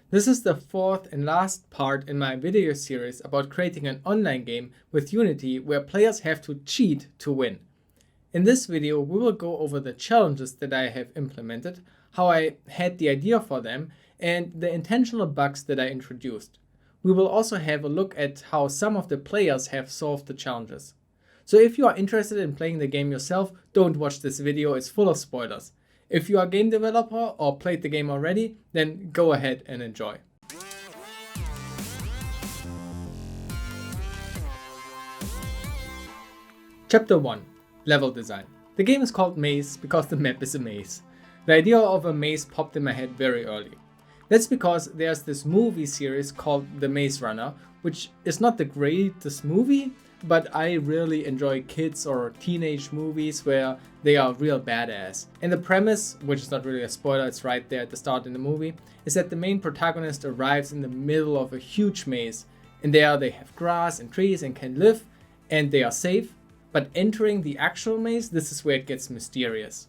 This is the fourth and last part in my video series about creating an online game with Unity where players have to cheat to win. In this video, we will go over the challenges that I have implemented, how I had the idea for them, and the intentional bugs that I introduced. We will also have a look at how some of the players have solved the challenges. So if you are interested in playing the game yourself, don't watch this video, it's full of spoilers. If you are a game developer or played the game already, then go ahead and enjoy. Chapter 1. Level Design. The game is called Maze because the map is a maze. The idea of a maze popped in my head very early. That's because there's this movie series called The Maze Runner, which is not the greatest movie, but I really enjoy kids or teenage movies where they are real badass. And the premise, which is not really a spoiler, it's right there at the start in the movie, is that the main protagonist arrives in the middle of a huge maze. And there they have grass and trees and can live, and they are safe. But entering the actual maze, this is where it gets mysterious.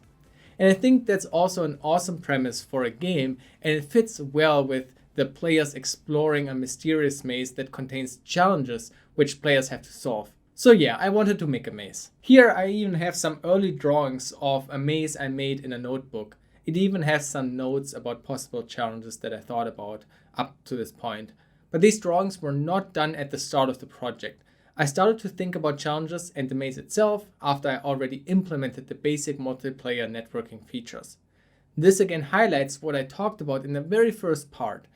And I think that's also an awesome premise for a game, and it fits well with the players exploring a mysterious maze that contains challenges which players have to solve. So yeah, I wanted to make a maze. Here I even have some early drawings of a maze I made in a notebook. It even has some notes about possible challenges that I thought about up to this point. But these drawings were not done at the start of the project. I started to think about challenges and the maze itself after I already implemented the basic multiplayer networking features. This again highlights what I talked about in the very first part.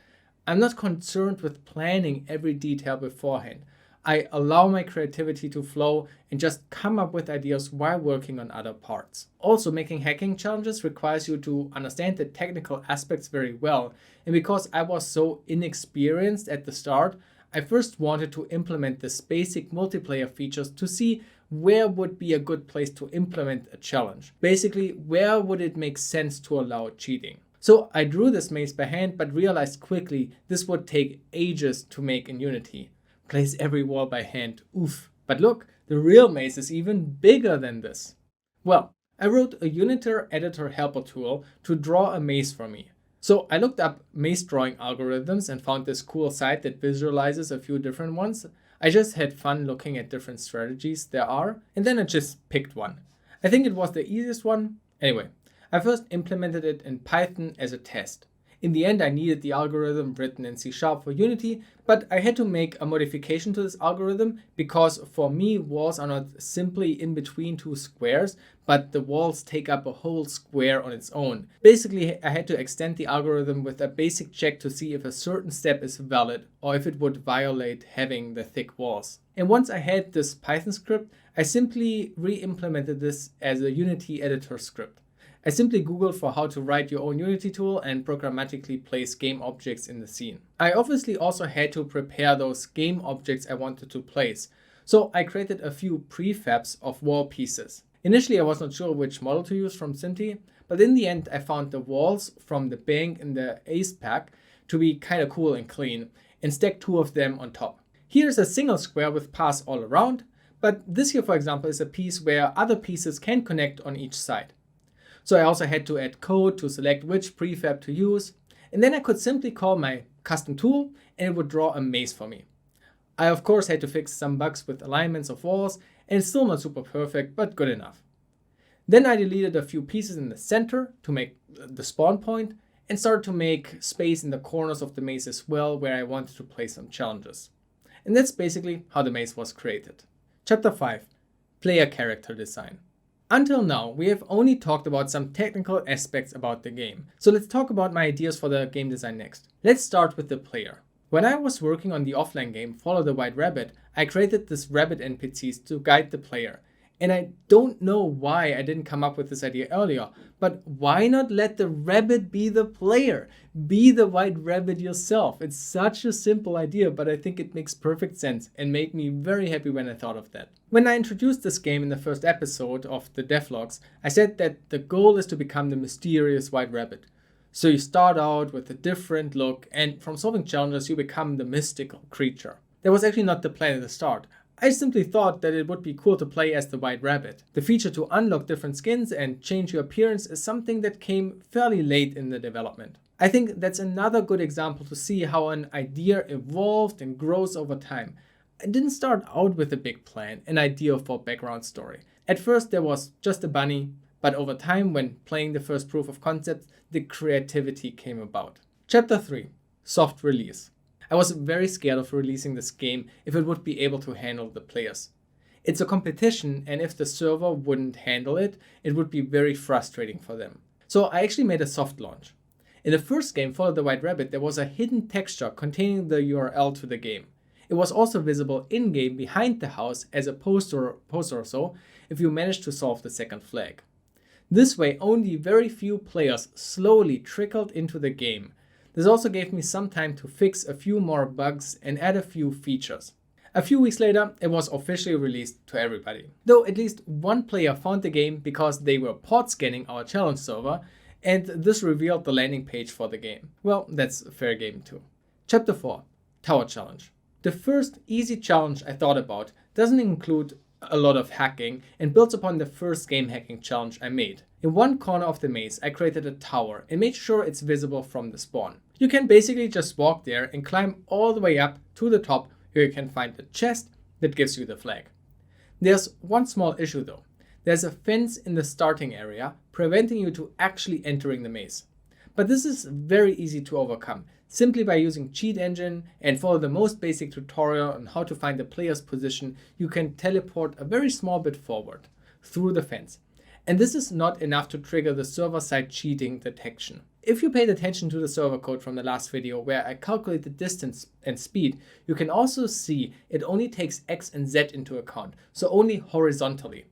I'm not concerned with planning every detail beforehand. I allow my creativity to flow and just come up with ideas while working on other parts. Also, making hacking challenges requires you to understand the technical aspects very well. And because I was so inexperienced at the start, I first wanted to implement this basic multiplayer features to see where would be a good place to implement a challenge. Basically, where would it make sense to allow cheating? So I drew this maze by hand, but realized quickly this would take ages to make in Unity. Place every wall by hand, oof. But look, the real maze is even bigger than this. Well, I wrote a Unity editor helper tool to draw a maze for me. So I looked up maze drawing algorithms and found this cool site that visualizes a few different ones. I just had fun looking at different strategies there are, and then I just picked one. I think it was the easiest one. Anyway, I first implemented it in Python as a test. In the end, I needed the algorithm written in C# for Unity, but I had to make a modification to this algorithm because for me, walls are not simply in between two squares, but the walls take up a whole square on its own. Basically, I had to extend the algorithm with a basic check to see if a certain step is valid or if it would violate having the thick walls. And once I had this Python script, I simply re-implemented this as a Unity editor script. I simply Googled for how to write your own Unity tool and programmatically place game objects in the scene. I obviously also had to prepare those game objects I wanted to place, so I created a few prefabs of wall pieces. Initially I was not sure which model to use from Cinti, but in the end I found the walls from the bank in the Ace pack to be kinda cool and clean, and stacked two of them on top. Here's a single square with paths all around, but this here for example is a piece where other pieces can connect on each side. So I also had to add code to select which prefab to use, and then I could simply call my custom tool and it would draw a maze for me. I of course had to fix some bugs with alignments of walls, and it's still not super perfect, but good enough. Then I deleted a few pieces in the center to make the spawn point and started to make space in the corners of the maze as well where I wanted to place some challenges. And that's basically how the maze was created. Chapter 5. Player Character Design. Until now, we have only talked about some technical aspects about the game. So let's talk about my ideas for the game design next. Let's start with the player. When I was working on the offline game Follow the White Rabbit, I created this rabbit NPCs to guide the player. And I don't know why I didn't come up with this idea earlier, but why not let the rabbit be the player? Be the white rabbit yourself. It's such a simple idea, but I think it makes perfect sense and made me very happy when I thought of that. When I introduced this game in the first episode of the Devlogs, I said that the goal is to become the mysterious white rabbit. So you start out with a different look, and from solving challenges you become the mystical creature. That was actually not the plan at the start. I simply thought that it would be cool to play as the White Rabbit. The feature to unlock different skins and change your appearance is something that came fairly late in the development. I think that's another good example to see how an idea evolved and grows over time. I didn't start out with a big plan, an idea for a background story. At first there was just a bunny, but over time when playing the first proof of concept, the creativity came about. Chapter 3. Soft release. I was very scared of releasing this game if it would be able to handle the players. It's a competition, and if the server wouldn't handle it, it would be very frustrating for them. So I actually made a soft launch. In the first game, Follow the White Rabbit, there was a hidden texture containing the URL to the game. It was also visible in-game behind the house as a poster or so if you managed to solve the second flag. This way, only very few players slowly trickled into the game. This also gave me some time to fix a few more bugs and add a few features. A few weeks later, it was officially released to everybody. Though at least one player found the game because they were port scanning our challenge server, and this revealed the landing page for the game. Well, that's fair game too. Chapter 4. Tower Challenge. The first easy challenge I thought about doesn't include a lot of hacking and builds upon the first game hacking challenge I made. In one corner of the maze, I created a tower and made sure it's visible from the spawn. You can basically just walk there and climb all the way up to the top where you can find a chest that gives you the flag. There's one small issue though. There's a fence in the starting area preventing you to actually entering the maze. But this is very easy to overcome, simply by using Cheat Engine and follow the most basic tutorial on how to find the player's position. You can teleport a very small bit forward through the fence. And this is not enough to trigger the server-side cheating detection. If you paid attention to the server code from the last video where I calculate the distance and speed, you can also see it only takes X and Z into account, so only horizontally.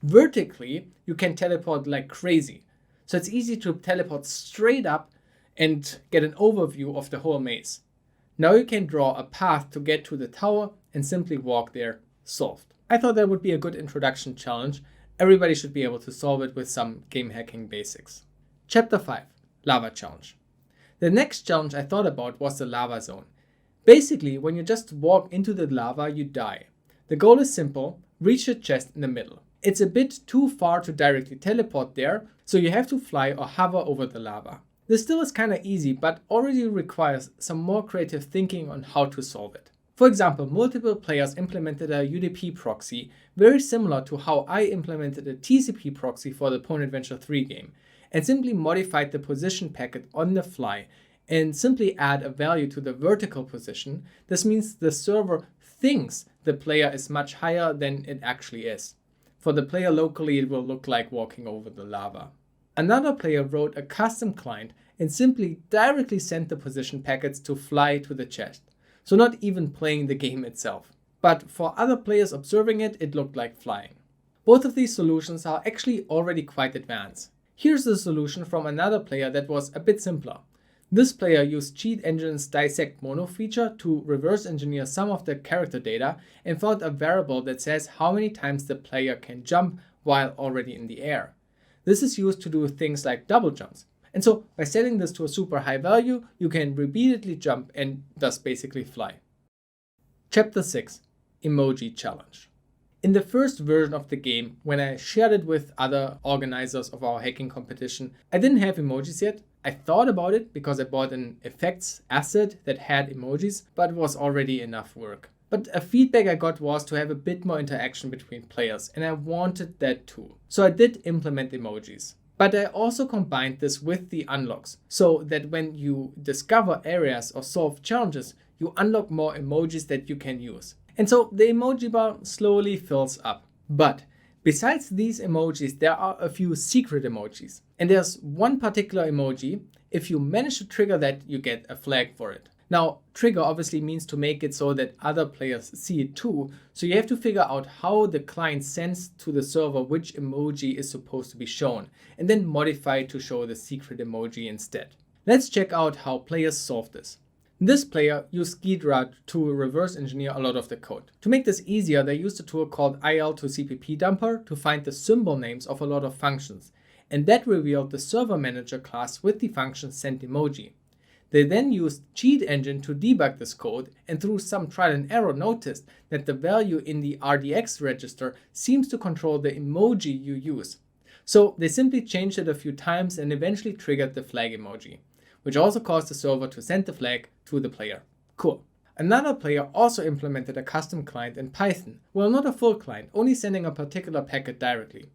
Vertically, you can teleport like crazy. So it's easy to teleport straight up and get an overview of the whole maze. Now you can draw a path to get to the tower and simply walk there. Solved. I thought that would be a good introduction challenge. Everybody should be able to solve it with some game hacking basics. Chapter 5. Lava Challenge. The next challenge I thought about was the lava zone. Basically, when you just walk into the lava, you die. The goal is simple: reach the chest in the middle. It's a bit too far to directly teleport there, so you have to fly or hover over the lava. This still is kinda easy, but already requires some more creative thinking on how to solve it. For example, multiple players implemented a UDP proxy, very similar to how I implemented a TCP proxy for the Pwn Adventure 3 game, and simply modified the position packet on the fly and simply add a value to the vertical position. This means the server thinks the player is much higher than it actually is. For the player locally, it will look like walking over the lava. Another player wrote a custom client and simply directly sent the position packets to fly to the chest. So not even playing the game itself. But for other players observing it, it looked like flying. Both of these solutions are actually already quite advanced. Here's the solution from another player that was a bit simpler. This player used Cheat Engine's dissect mono feature to reverse engineer some of the character data and found a variable that says how many times the player can jump while already in the air. This is used to do things like double jumps. And so by setting this to a super high value, you can repeatedly jump and thus basically fly. Chapter 6. Emoji Challenge. In the first version of the game, when I shared it with other organizers of our hacking competition, I didn't have emojis yet. I thought about it because I bought an effects asset that had emojis, but it was already enough work. But a feedback I got was to have a bit more interaction between players, and I wanted that too. So I did implement emojis. But I also combined this with the unlocks, so that when you discover areas or solve challenges, you unlock more emojis that you can use. And so the emoji bar slowly fills up. But besides these emojis, there are a few secret emojis. And there's one particular emoji. If you manage to trigger that, you get a flag for it. Now, trigger obviously means to make it so that other players see it too. So you have to figure out how the client sends to the server which emoji is supposed to be shown, and then modify it to show the secret emoji instead. Let's check out how players solve this. This player used Ghidra to reverse engineer a lot of the code. To make this easier, they used a tool called IL2CPP dumper to find the symbol names of a lot of functions, and that revealed the server manager class with the function sendEmoji. They then used Cheat Engine to debug this code, and through some trial and error noticed that the value in the RDX register seems to control the emoji you use. So they simply changed it a few times and eventually triggered the flag emoji. which also caused the server to send the flag to the player. Cool. Another player also implemented a custom client in Python. Well, not a full client, only sending a particular packet directly.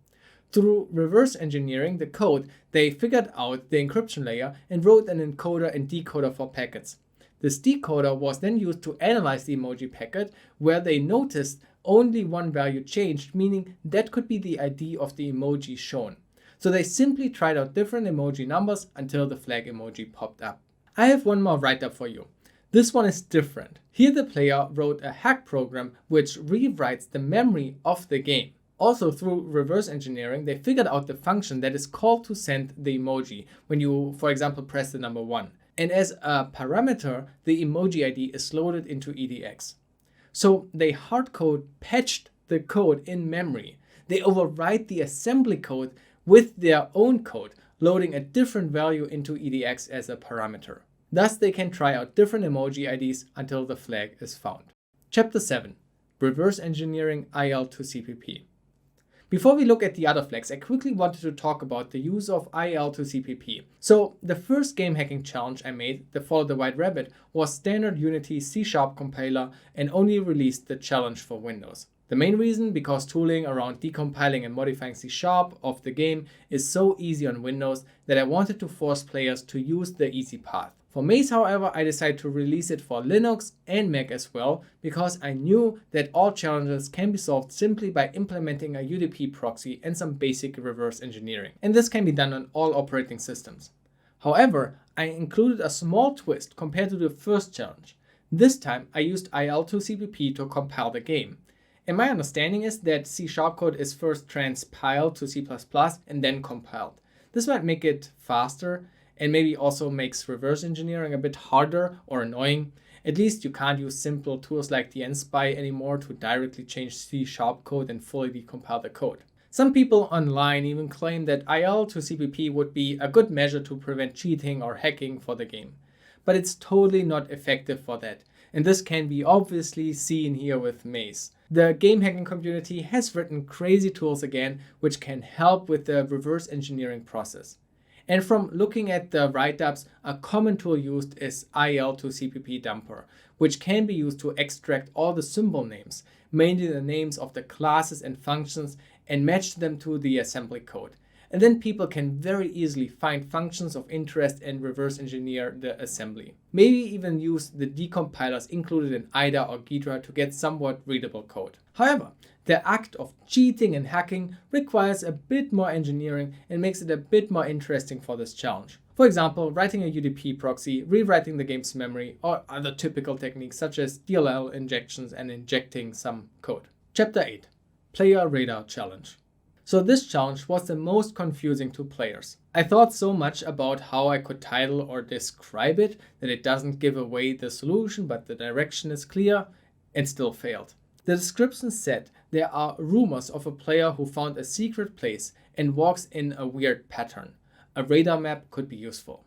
Through reverse engineering the code, they figured out the encryption layer and wrote an encoder and decoder for packets. This decoder was then used to analyze the emoji packet, where they noticed only one value changed, meaning that could be the ID of the emoji shown. So they simply tried out different emoji numbers until the flag emoji popped up. I have one more write-up for you. This one is different. Here the player wrote a hack program which rewrites the memory of the game. Also, through reverse engineering, they figured out the function that is called to send the emoji when you, for example, press the number 1. And as a parameter, the emoji ID is loaded into EDX. So they hardcode patched the code in memory. They overwrite the assembly code with their own code, loading a different value into EDX as a parameter. Thus, they can try out different emoji IDs until the flag is found. Chapter 7. Reverse Engineering IL2CPP. Before we look at the other flags, I quickly wanted to talk about the use of IL2CPP. So the first game hacking challenge I made, the Follow the White Rabbit, was standard Unity C# compiler and only released the challenge for Windows. The main reason, because tooling around decompiling and modifying C# of the game is so easy on Windows that I wanted to force players to use the easy path. For Maze, however, I decided to release it for Linux and Mac as well, because I knew that all challenges can be solved simply by implementing a UDP proxy and some basic reverse engineering. And this can be done on all operating systems. However, I included a small twist compared to the first challenge. This time I used IL2CPP to compile the game. And my understanding is that C# code is first transpiled to C++ and then compiled. This might make it faster and maybe also makes reverse engineering a bit harder or annoying. At least you can't use simple tools like the NSpy anymore to directly change C# code and fully decompile the code. Some people online even claim that IL2CPP would be a good measure to prevent cheating or hacking for the game. But it's totally not effective for that. And this can be obviously seen here with Maze. The game hacking community has written crazy tools again, which can help with the reverse engineering process. And from looking at the write-ups, a common tool used is IL2CPP dumper, which can be used to extract all the symbol names, mainly the names of the classes and functions, and match them to the assembly code. And then people can very easily find functions of interest and reverse engineer the assembly. Maybe even use the decompilers included in IDA or Ghidra to get somewhat readable code. However, the act of cheating and hacking requires a bit more engineering and makes it a bit more interesting for this challenge. For example, writing a UDP proxy, rewriting the game's memory, or other typical techniques such as DLL injections and injecting some code. Chapter 8. Player Radar Challenge. So this challenge was the most confusing to players. I thought so much about how I could title or describe it that it doesn't give away the solution, but the direction is clear, and still failed. The description said there are rumors of a player who found a secret place and walks in a weird pattern. A radar map could be useful.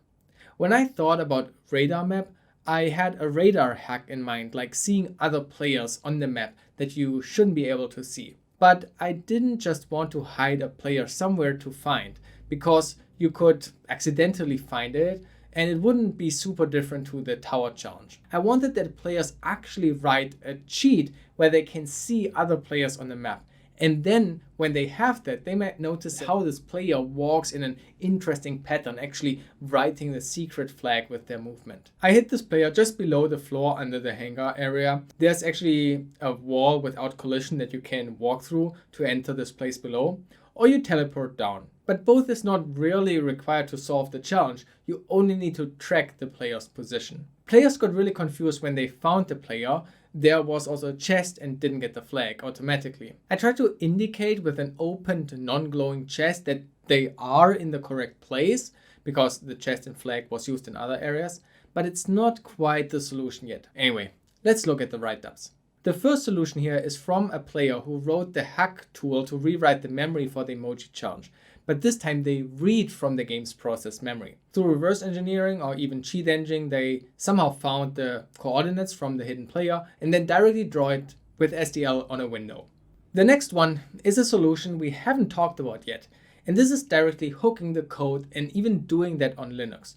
When I thought about radar map, I had a radar hack in mind, like seeing other players on the map that you shouldn't be able to see. But I didn't just want to hide a player somewhere to find, because you could accidentally find it and it wouldn't be super different to the tower challenge. I wanted that players actually write a cheat where they can see other players on the map. And then when they have that, they might notice how this player walks in an interesting pattern, actually writing the secret flag with their movement. I hit this player just below the floor under the hangar area. There's actually a wall without collision that you can walk through to enter this place below, or you teleport down. But both is not really required to solve the challenge. You only need to track the player's position. Players got really confused when they found the player. There was also a chest and didn't get the flag automatically. I tried to indicate with an opened non-glowing chest that they are in the correct place, because the chest and flag was used in other areas, but it's not quite the solution yet. Anyway, let's look at the write-ups. The first solution here is from a player who wrote the hack tool to rewrite the memory for the emoji challenge. But this time they read from the game's process memory. Through reverse engineering or even cheat engine, they somehow found the coordinates from the hidden player and then directly draw it with SDL on a window. The next one is a solution we haven't talked about yet, and this is directly hooking the code and even doing that on Linux.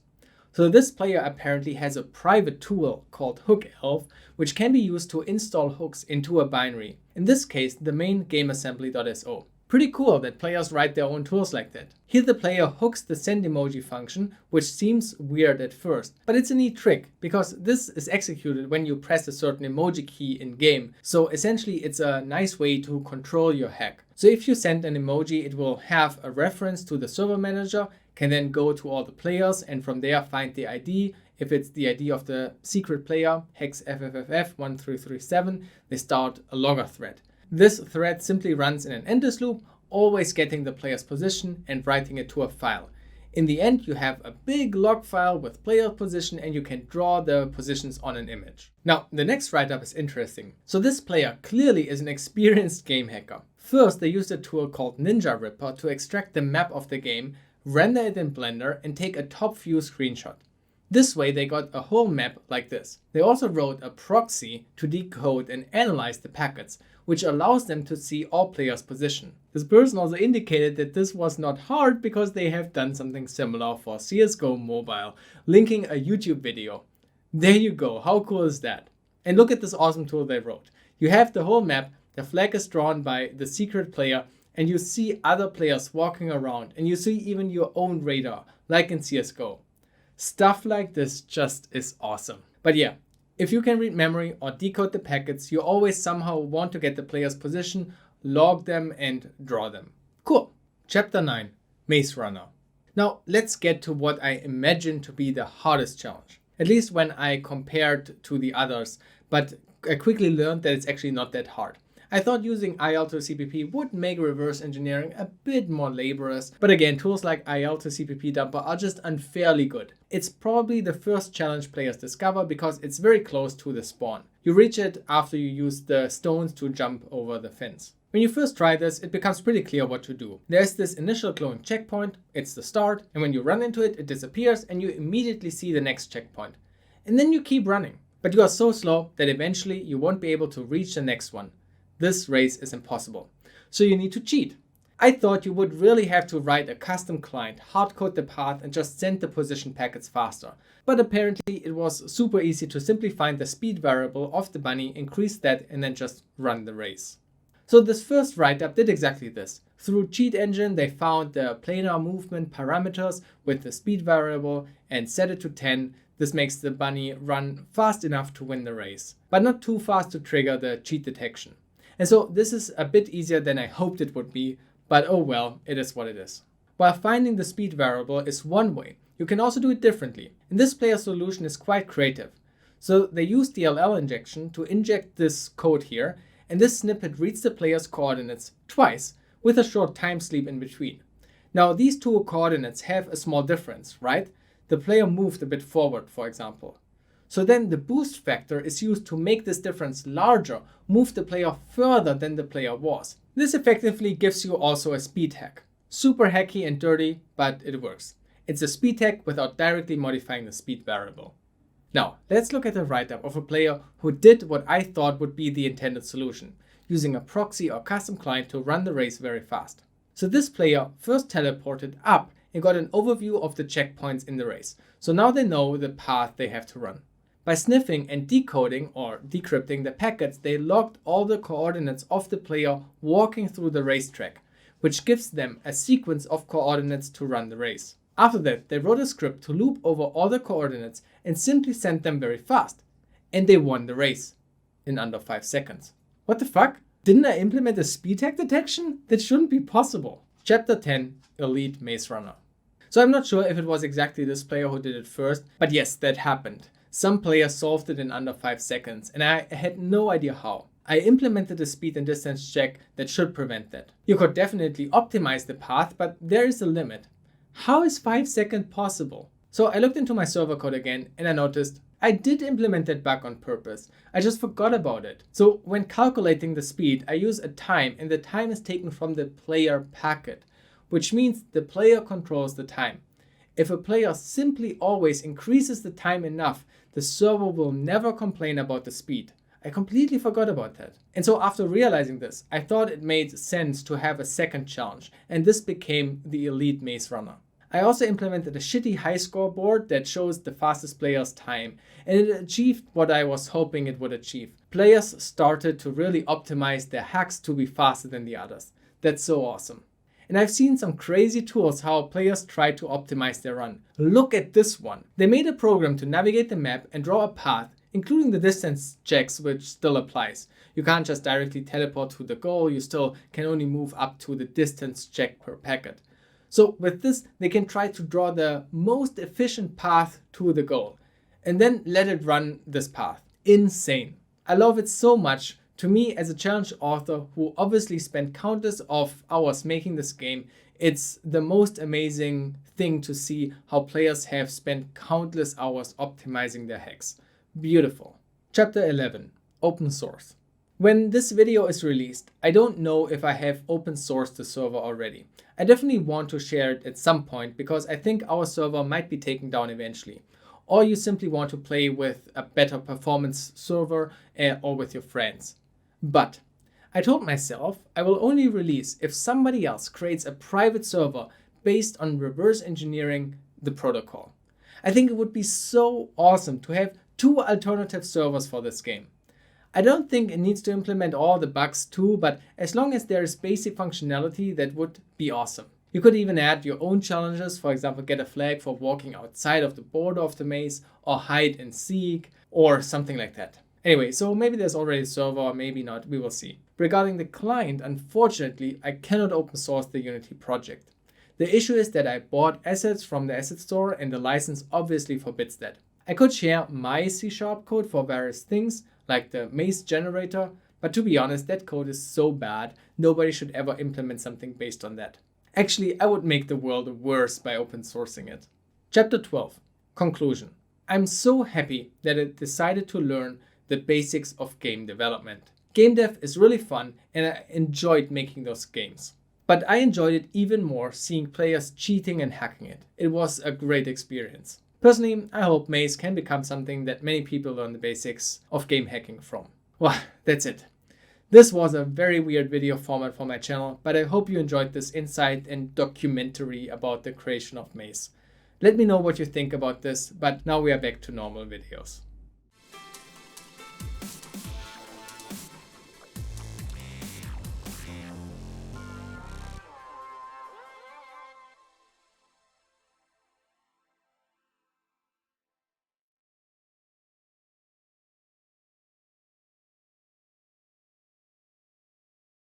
So this player apparently has a private tool called HookElf, which can be used to install hooks into a binary. In this case, the main gameassembly.so. Pretty cool that players write their own tools like that. Here the player hooks the send emoji function, which seems weird at first, but it's a neat trick because this is executed when you press a certain emoji key in game. So essentially it's a nice way to control your hack. So if you send an emoji, it will have a reference to the server manager, can then go to all the players and from there find the ID. If it's the ID of the secret player, hex FFFF1337, they start a logger thread. This thread simply runs in an endless loop, always getting the player's position and writing it to a file. In the end, you have a big log file with player position and you can draw the positions on an image. Now, the next write-up is interesting. So this player clearly is an experienced game hacker. First, they used a tool called Ninja Ripper to extract the map of the game, render it in Blender and take a top view screenshot. This way they got a whole map like this. They also wrote a proxy to decode and analyze the packets, which allows them to see all players' position. This person also indicated that this was not hard because they have done something similar for CSGO Mobile, linking a YouTube video. There you go, how cool is that? And look at this awesome tool they wrote. You have the whole map, the flag is drawn by the secret player, and you see other players walking around, and you see even your own radar, like in CSGO. Stuff like this just is awesome. But yeah, if you can read memory or decode the packets, you always somehow want to get the player's position, log them and draw them. Cool. Chapter 9, Maze Runner. Now let's get to what I imagine to be the hardest challenge. At least when I compared to the others, but I quickly learned that it's actually not that hard. I thought using IL2CPP would make reverse engineering a bit more laborious, but again, tools like IL2CPP dumper are just unfairly good. It's probably the first challenge players discover because it's very close to the spawn. You reach it after you use the stones to jump over the fence. When you first try this, it becomes pretty clear what to do. There's this initial glowing checkpoint, it's the start, and when you run into it, it disappears and you immediately see the next checkpoint. And then you keep running, but you are so slow that eventually you won't be able to reach the next one. This race is impossible. So you need to cheat. I thought you would really have to write a custom client, hardcode the path and just send the position packets faster. But apparently it was super easy to simply find the speed variable of the bunny, increase that and then just run the race. So this first write-up did exactly this. Through Cheat Engine they found the planar movement parameters with the speed variable and set it to 10. This makes the bunny run fast enough to win the race, but not too fast to trigger the cheat detection. And so this is a bit easier than I hoped it would be, but oh well, it is what it is. While finding the speed variable is one way, you can also do it differently. And this player's solution is quite creative. So they use DLL injection to inject this code here, and this snippet reads the player's coordinates twice, with a short time sleep in between. Now these two coordinates have a small difference, right? The player moved a bit forward, for example. So then the boost factor is used to make this difference larger, move the player further than the player was. This effectively gives you also a speed hack. Super hacky and dirty, but it works. It's a speed hack without directly modifying the speed variable. Now, let's look at a write-up of a player who did what I thought would be the intended solution, using a proxy or custom client to run the race very fast. So this player first teleported up and got an overview of the checkpoints in the race. So now they know the path they have to run. By sniffing and decoding or decrypting the packets, they logged all the coordinates of the player walking through the racetrack, which gives them a sequence of coordinates to run the race. After that, they wrote a script to loop over all the coordinates and simply send them very fast. And they won the race in under 5 seconds. What the fuck? Didn't I implement a speed hack detection? That shouldn't be possible. Chapter 10, Elite Maze Runner. So I'm not sure if it was exactly this player who did it first, but yes, that happened. Some players solved it in under 5 seconds, and I had no idea how. I implemented a speed and distance check that should prevent that. You could definitely optimize the path, but there is a limit. How is 5 seconds possible? So I looked into my server code again, and I noticed I did implement that bug on purpose. I just forgot about it. So when calculating the speed, I use a time, and the time is taken from the player packet, which means the player controls the time. If a player simply always increases the time enough, the server will never complain about the speed. I completely forgot about that. And so after realizing this, I thought it made sense to have a second challenge, and this became the Elite Maze Runner. I also implemented a shitty high score board that shows the fastest player's time, and it achieved what I was hoping it would achieve. Players started to really optimize their hacks to be faster than the others. That's so awesome. And I've seen some crazy tools how players try to optimize their run. Look at this one. They made a program to navigate the map and draw a path, including the distance checks, which still applies. You can't just directly teleport to the goal, you still can only move up to the distance check per packet. So with this, they can try to draw the most efficient path to the goal and then let it run this path. Insane. I love it so much. To me, as a challenge author who obviously spent countless of hours making this game, it's the most amazing thing to see how players have spent countless hours optimizing their hacks. Beautiful. Chapter 11. Open source. When this video is released, I don't know if I have open sourced the server already. I definitely want to share it at some point because I think our server might be taken down eventually. Or you simply want to play with a better performance server or with your friends. But I told myself I will only release if somebody else creates a private server based on reverse engineering the protocol. I think it would be so awesome to have 2 alternative servers for this game. I don't think it needs to implement all the bugs too, but as long as there is basic functionality, that would be awesome. You could even add your own challenges, for example, get a flag for walking outside of the border of the maze, or hide and seek, or something like that. Anyway, so maybe there's already a server, or maybe not, we will see. Regarding the client, unfortunately, I cannot open source the Unity project. The issue is that I bought assets from the asset store and the license obviously forbids that. I could share my C# code for various things, like the maze generator, but to be honest, that code is so bad, nobody should ever implement something based on that. Actually, I would make the world worse by open sourcing it. Chapter 12. Conclusion. I'm so happy that I decided to learn the basics of game development. Game dev is really fun and I enjoyed making those games. But I enjoyed it even more seeing players cheating and hacking it. It was a great experience. Personally, I hope Maze can become something that many people learn the basics of game hacking from. Well, that's it. This was a very weird video format for my channel, but I hope you enjoyed this insight and documentary about the creation of Maze. Let me know what you think about this, but now we are back to normal videos.